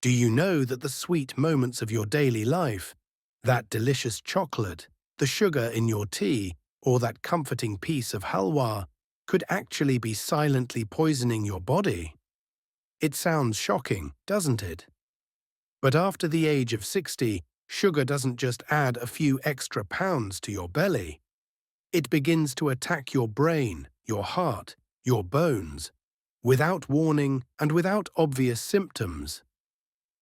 Do you know that the sweet moments of your daily life, that delicious chocolate, the sugar in your tea, or that comforting piece of halwa, could actually be silently poisoning your body? It sounds shocking, doesn't it? But after the age of 60, sugar doesn't just add a few extra pounds to your belly. It begins to attack your brain, your heart, your bones, without warning and without obvious symptoms.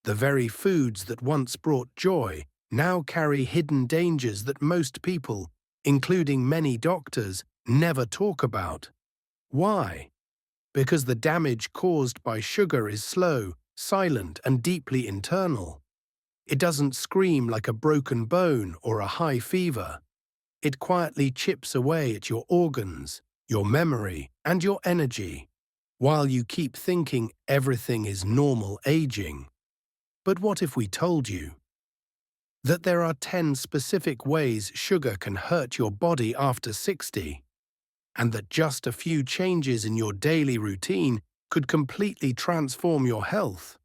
The very foods that once brought joy now carry hidden dangers that most people, including many doctors, never talk about. Why? Because the damage caused by sugar is slow, silent, and deeply internal. It doesn't scream like a broken bone or a high fever. It quietly chips away at your organs, your memory, and your energy, while you keep thinking everything is normal aging. But what if we told you that there are 10 specific ways sugar can hurt your body after 60, and that just a few changes in your daily routine could completely transform your health?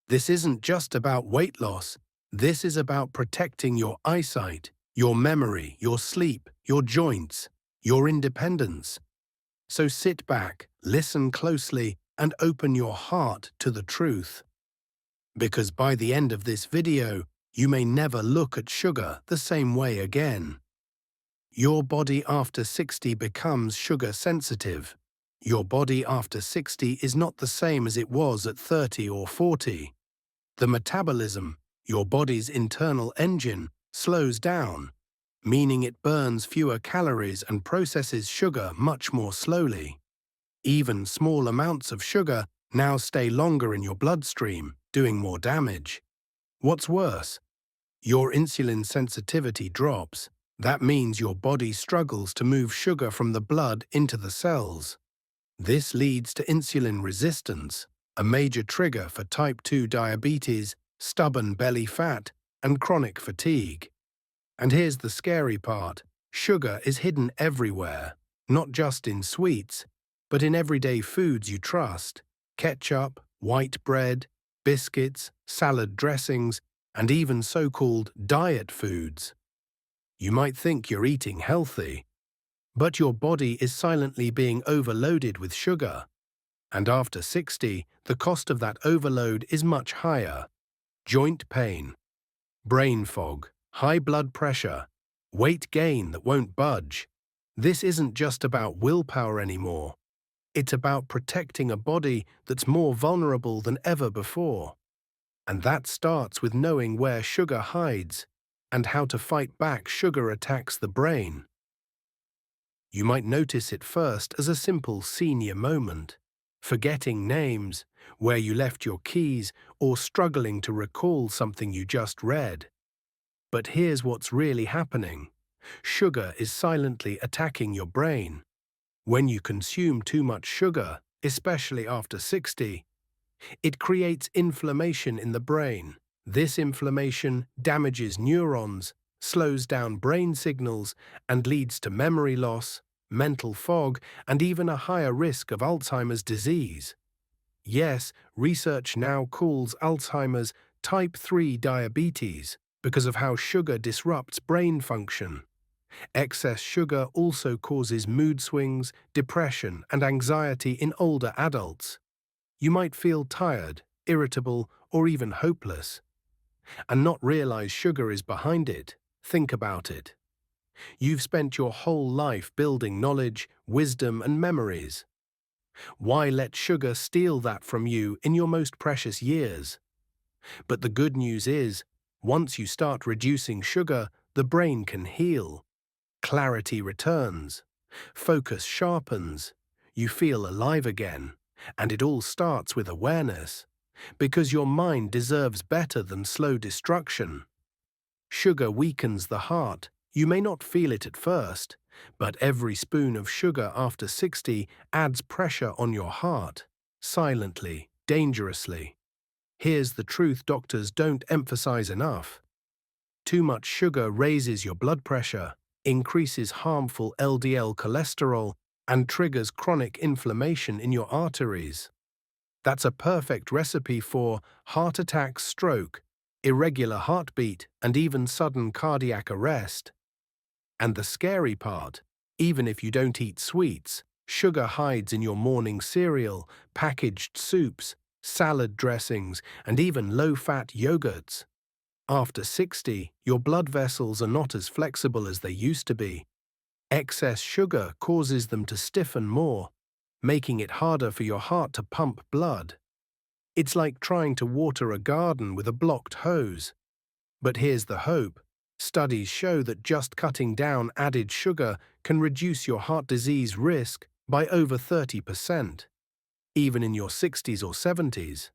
This isn't just about weight loss. This is about protecting your eyesight, your memory, your sleep, your joints, your independence. So sit back, listen closely, and open your heart to the truth. Because by the end of this video, you may never look at sugar the same way again. Your body after 60 becomes sugar sensitive. Your body after 60 is not the same as it was at 30 or 40. The metabolism, your body's internal engine, slows down, meaning it burns fewer calories and processes sugar much more slowly. Even small amounts of sugar now stay longer in your bloodstream, doing more damage. What's worse? Your insulin sensitivity drops. That means your body struggles to move sugar from the blood into the cells. This leads to insulin resistance, a major trigger for type 2 diabetes, stubborn belly fat, and chronic fatigue. And here's the scary part. Sugar is hidden everywhere, not just in sweets, but in everyday foods you trust: ketchup, white bread, biscuits, salad dressings, and even so-called diet foods. You might think you're eating healthy, but your body is silently being overloaded with sugar. And after 60, the cost of that overload is much higher. Joint pain, brain fog, high blood pressure, weight gain that won't budge. This isn't just about willpower anymore. It's about protecting a body that's more vulnerable than ever before. And that starts with knowing where sugar hides and how to fight back sugar attacks the brain. You might notice it first as a simple senior moment: forgetting names, where you left your keys, or struggling to recall something you just read. But here's what's really happening. Sugar is silently attacking your brain. When you consume too much sugar, especially after 60, it creates inflammation in the brain. This inflammation damages neurons, slows down brain signals, and leads to memory loss, mental fog, and even a higher risk of Alzheimer's disease. Yes, research now calls Alzheimer's type 3 diabetes because of how sugar disrupts brain function. Excess sugar also causes mood swings, depression, and anxiety in older adults. You might feel tired, irritable, or even hopeless, and not realize sugar is behind it. Think about it. You've spent your whole life building knowledge, wisdom, and memories. Why let sugar steal that from you in your most precious years? But the good news is, once you start reducing sugar, the brain can heal. Clarity returns. Focus sharpens. You feel alive again. And it all starts with awareness, because your mind deserves better than slow destruction. Sugar weakens the heart. You may not feel it at first, but every spoon of sugar after 60 adds pressure on your heart, silently, dangerously. Here's the truth doctors don't emphasize enough. Too much sugar raises your blood pressure, increases harmful LDL cholesterol, and triggers chronic inflammation in your arteries. That's a perfect recipe for heart attack, stroke, irregular heartbeat, and even sudden cardiac arrest. And the scary part, even if you don't eat sweets, sugar hides in your morning cereal, packaged soups, salad dressings, and even low-fat yogurts. After 60, your blood vessels are not as flexible as they used to be. Excess sugar causes them to stiffen more, making it harder for your heart to pump blood. It's like trying to water a garden with a blocked hose. But here's the hope. Studies show that just cutting down added sugar can reduce your heart disease risk by over 30%, even in your 60s or 70s.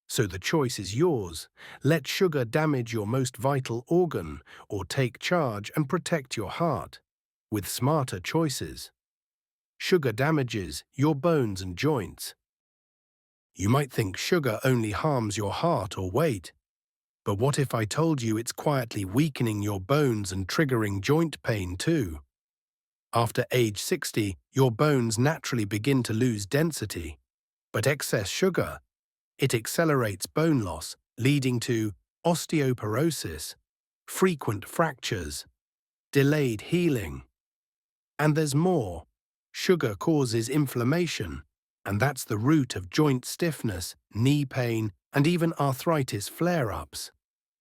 So the choice is yours. Let sugar damage your most vital organ, or take charge and protect your heart with smarter choices. Sugar damages your bones and joints. You might think sugar only harms your heart or weight. But what if I told you it's quietly weakening your bones and triggering joint pain too? After age 60, your bones naturally begin to lose density. But excess sugar, it accelerates bone loss, leading to osteoporosis, frequent fractures, delayed healing. And there's more. Sugar causes inflammation, and that's the root of joint stiffness, knee pain, and even arthritis flare-ups.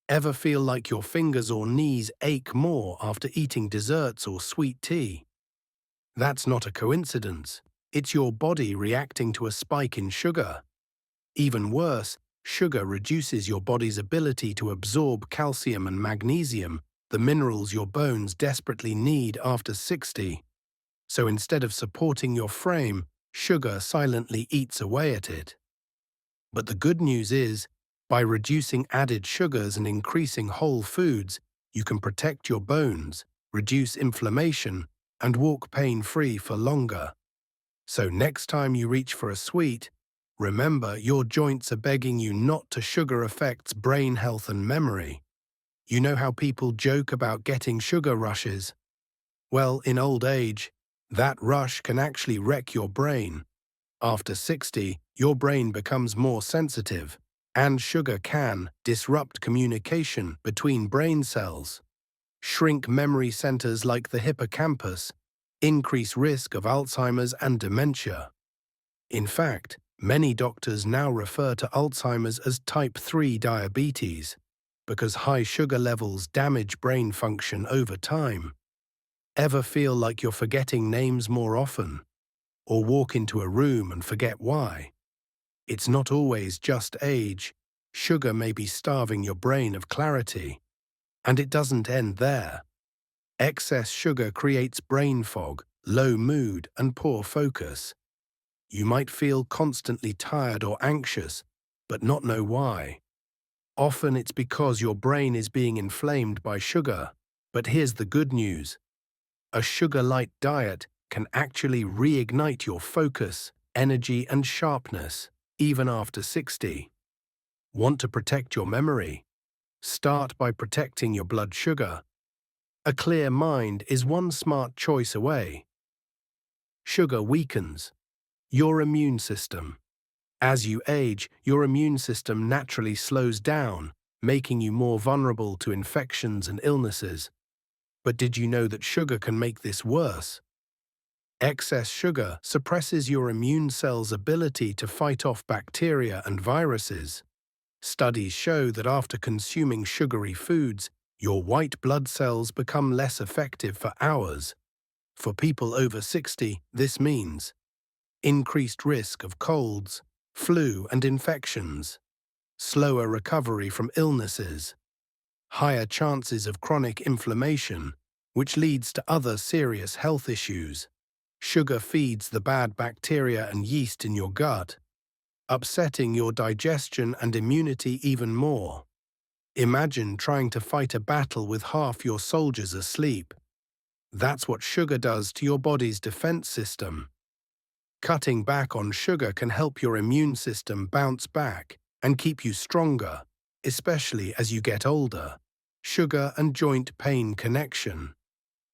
Ever feel like your fingers or knees ache more after eating desserts or sweet tea? That's not a coincidence. It's your body reacting to a spike in sugar. Even worse, sugar reduces your body's ability to absorb calcium and magnesium, the minerals your bones desperately need after 60. So instead of supporting your frame, sugar silently eats away at it. But the good news is, by reducing added sugars and increasing whole foods, you can protect your bones, reduce inflammation, and walk pain-free for longer. So next time you reach for a sweet, remember your joints are begging you not to. Sugar affects brain health and memory. You know how people joke about getting sugar rushes? Well, in old age, that rush can actually wreck your brain. After 60, your brain becomes more sensitive, and sugar can disrupt communication between brain cells, shrink memory centers like the hippocampus, increase risk of Alzheimer's and dementia. In fact, many doctors now refer to Alzheimer's as type 3 diabetes, because high sugar levels damage brain function over time. Ever feel like you're forgetting names more often? Or walk into a room and forget why? It's not always just age. Sugar may be starving your brain of clarity. And it doesn't end there. Excess sugar creates brain fog, low mood, and poor focus. You might feel constantly tired or anxious, but not know why. Often it's because your brain is being inflamed by sugar. But here's the good news. A sugar-light diet can actually reignite your focus, energy, and sharpness, even after 60. Want to protect your memory? Start by protecting your blood sugar. A clear mind is one smart choice away. Sugar weakens your immune system. As you age, your immune system naturally slows down, making you more vulnerable to infections and illnesses. But did you know that sugar can make this worse? Excess sugar suppresses your immune cells' ability to fight off bacteria and viruses. Studies show that after consuming sugary foods, your white blood cells become less effective for hours. For people over 60, this means increased risk of colds, flu, and infections, slower recovery from illnesses, higher chances of chronic inflammation, which leads to other serious health issues. Sugar feeds the bad bacteria and yeast in your gut, upsetting your digestion and immunity even more. Imagine trying to fight a battle with half your soldiers asleep. That's what sugar does to your body's defense system. Cutting back on sugar can help your immune system bounce back and keep you stronger, especially as you get older. Sugar and joint pain connection.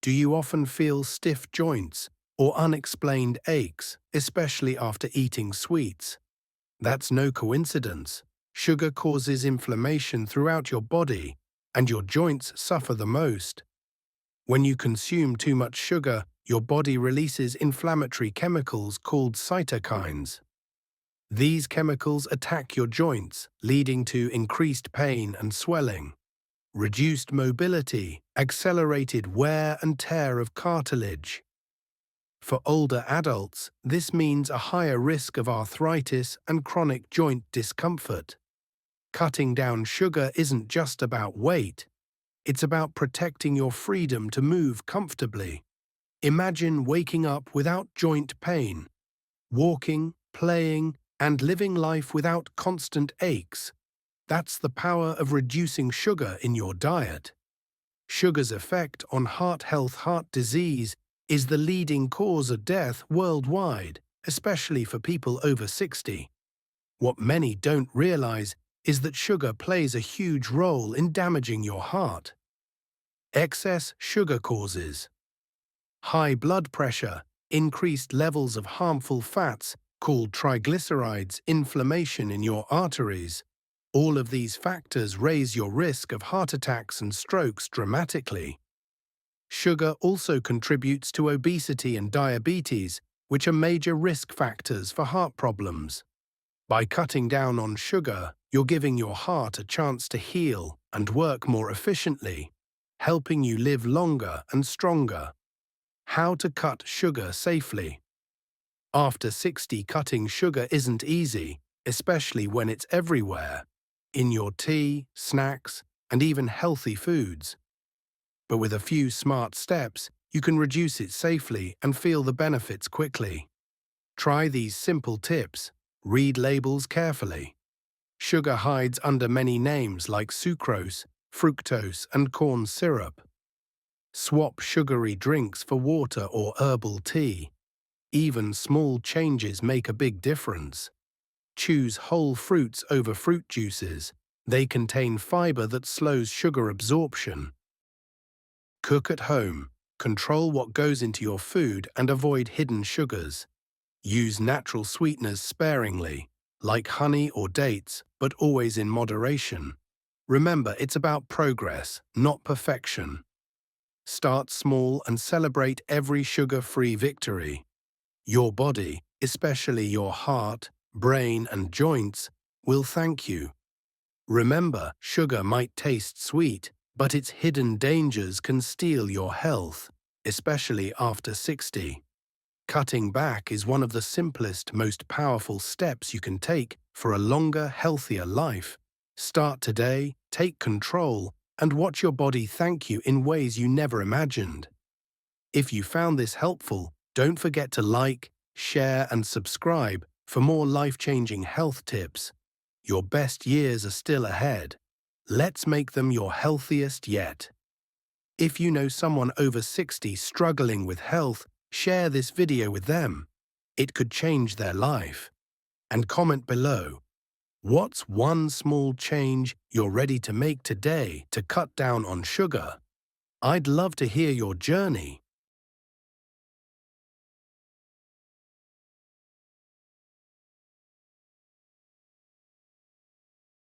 Do you often feel stiff joints or unexplained aches, especially after eating sweets? That's no coincidence. Sugar causes inflammation throughout your body, and your joints suffer the most. When you consume too much sugar, your body releases inflammatory chemicals called cytokines. These chemicals attack your joints, leading to increased pain and swelling, reduced mobility, accelerated wear and tear of cartilage. For older adults, this means a higher risk of arthritis and chronic joint discomfort. Cutting down sugar isn't just about weight, it's about protecting your freedom to move comfortably. Imagine waking up without joint pain, walking, playing, and living life without constant aches. That's the power of reducing sugar in your diet. Sugar's effect on heart health. Heart disease is the leading cause of death worldwide, especially for people over 60. What many don't realize is that sugar plays a huge role in damaging your heart. Excess sugar causes high blood pressure, increased levels of harmful fats called triglycerides, inflammation in your arteries. All of these factors raise your risk of heart attacks and strokes dramatically. Sugar also contributes to obesity and diabetes, which are major risk factors for heart problems. By cutting down on sugar, you're giving your heart a chance to heal and work more efficiently, helping you live longer and stronger. How to cut sugar safely. After 60, cutting sugar isn't easy, especially when it's everywhere, in your tea, snacks, and even healthy foods. But with a few smart steps, you can reduce it safely and feel the benefits quickly. Try these simple tips. Read labels carefully. Sugar hides under many names like sucrose, fructose, and corn syrup. Swap sugary drinks for water or herbal tea. Even small changes make a big difference. Choose whole fruits over fruit juices. They contain fiber that slows sugar absorption. Cook at home. Control what goes into your food and avoid hidden sugars. Use natural sweeteners sparingly, like honey or dates, but always in moderation. Remember, it's about progress, not perfection. Start small and celebrate every sugar-free victory. Your body, especially your heart, brain, and joints, will thank you. Remember, sugar might taste sweet, but its hidden dangers can steal your health, especially after 60. Cutting back is one of the simplest, most powerful steps you can take for a longer, healthier life. Start today, take control, and watch your body thank you in ways you never imagined. If you found this helpful, don't forget to like, share, and subscribe for more life-changing health tips. Your best years are still ahead. Let's make them your healthiest yet. If you know someone over 60 struggling with health, share this video with them. It could change their life. And comment below. What's one small change you're ready to make today to cut down on sugar? I'd love to hear your journey.